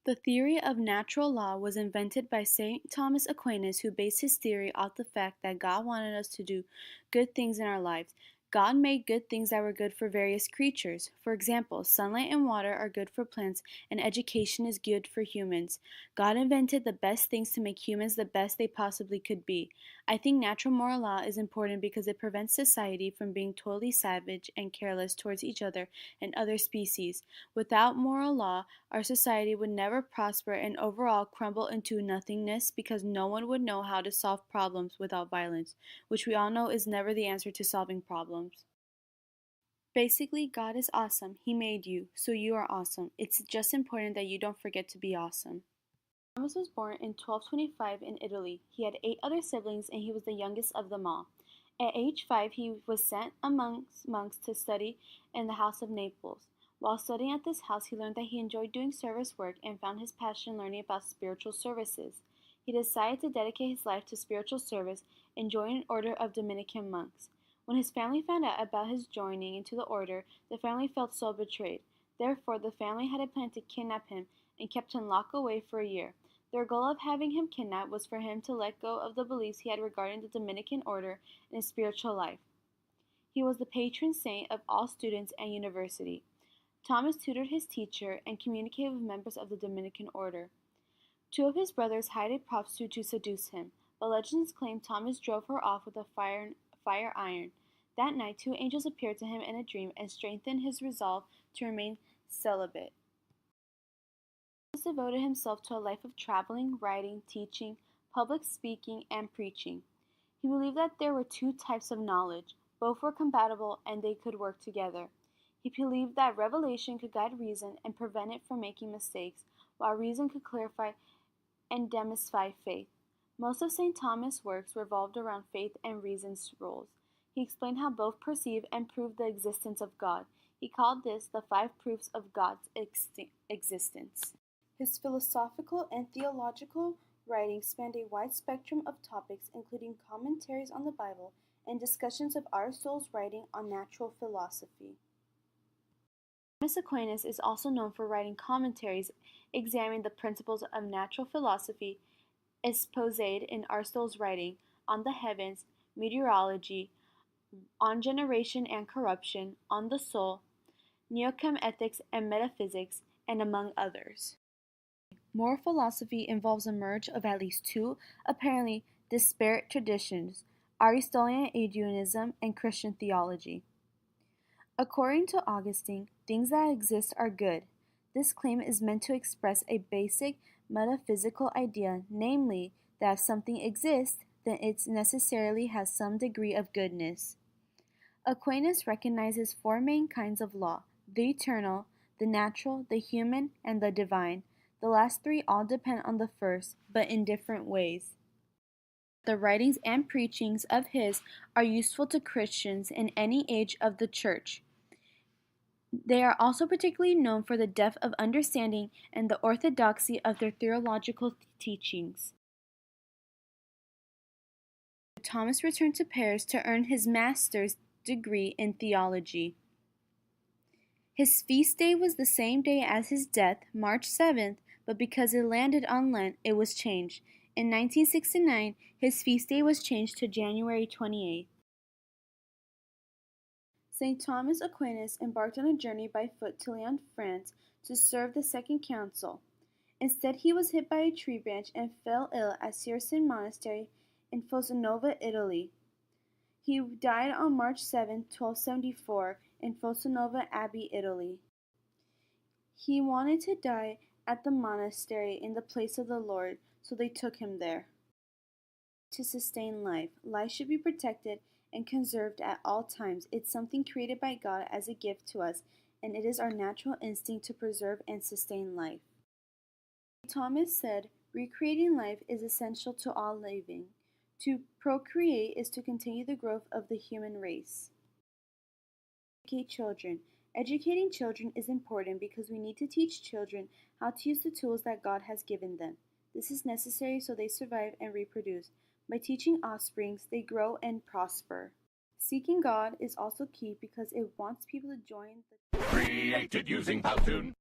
The theory of natural law was invented by St. Thomas Aquinas, who based his theory off the fact that God wanted us to do good things in our lives. God made good things that were good for various creatures. For example, sunlight and water are good for plants, and education is good for humans. God invented the best things to make humans the best they possibly could be. I think natural moral law is important because it prevents society from being totally savage and careless towards each other and other species. Without moral law, our society would never prosper and overall crumble into nothingness because no one would know how to solve problems without violence, which we all know is never the answer to solving problems. Basically, God is awesome. He made you, so you are awesome. It's just important that you don't forget to be awesome. Thomas was born in 1225 in Italy. He had 8 other siblings and he was the youngest of them all. At age 5, he was sent amongst monks to study in the house of Naples. While studying at this house, he learned that he enjoyed doing service work and found his passion learning about spiritual services. He decided to dedicate his life to spiritual service and join an order of Dominican monks. When his family found out about his joining into the order, the family felt so betrayed. Therefore, the family had a plan to kidnap him and kept him locked away for a year. Their goal of having him kidnapped was for him to let go of the beliefs he had regarding the Dominican order and his spiritual life. He was the patron saint of all students and university. Thomas tutored his teacher and communicated with members of the Dominican order. 2 of his brothers hired a prostitute to seduce him, but legends claim Thomas drove her off with a fire iron. That night, 2 angels appeared to him in a dream and strengthened his resolve to remain celibate. Thomas devoted himself to a life of traveling, writing, teaching, public speaking, and preaching. He believed that there were 2 types of knowledge. Both were compatible and they could work together. He believed that revelation could guide reason and prevent it from making mistakes, while reason could clarify and demystify faith. Most of St. Thomas' works revolved around faith and reason's roles. He explained how both perceive and prove the existence of God. He called this the 5 proofs of God's existence. His philosophical and theological writings spanned a wide spectrum of topics, including commentaries on the Bible and discussions of Aristotle's writing on natural philosophy. Thomas Aquinas is also known for writing commentaries examining the principles of natural philosophy exposed in Aristotle's writing on the heavens, meteorology, on generation and corruption, on the soul, neochem ethics and metaphysics, and among others. Moral philosophy involves a merge of at least 2 apparently disparate traditions, Aristotelian Adrianism and Christian theology. According to Augustine, things that exist are good. This claim is meant to express a basic metaphysical idea, namely, that if something exists, then it necessarily has some degree of goodness. Aquinas recognizes 4 main kinds of law: the eternal, the natural, the human, and the divine. The last 3 all depend on the first, but in different ways. The writings and preachings of his are useful to Christians in any age of the Church. They are also particularly known for the depth of understanding and the orthodoxy of their theological teachings. Thomas returned to Paris to earn his master's degree in theology. His feast day was the same day as his death, March 7th, but because it landed on Lent, it was changed. In 1969, his feast day was changed to January 28th. St. Thomas Aquinas embarked on a journey by foot to Lyon, France, to serve the Second Council. Instead, he was hit by a tree branch and fell ill at Cistercian Monastery in Fossanova, Italy. He died on March 7, 1274, in Fossanova Abbey, Italy. He wanted to die at the monastery in the place of the Lord, so they took him there. To sustain life, life should be protected and conserved at all times. It's something created by God as a gift to us, and it is our natural instinct to preserve and sustain life. Thomas said, "Recreating life is essential to all living. To procreate is to continue the growth of the human race." Educate children. Educating children is important because we need to teach children how to use the tools that God has given them. This is necessary so they survive and reproduce. By teaching offsprings, they grow and prosper. Seeking God is also key because it wants people to join the Created using Powtoon.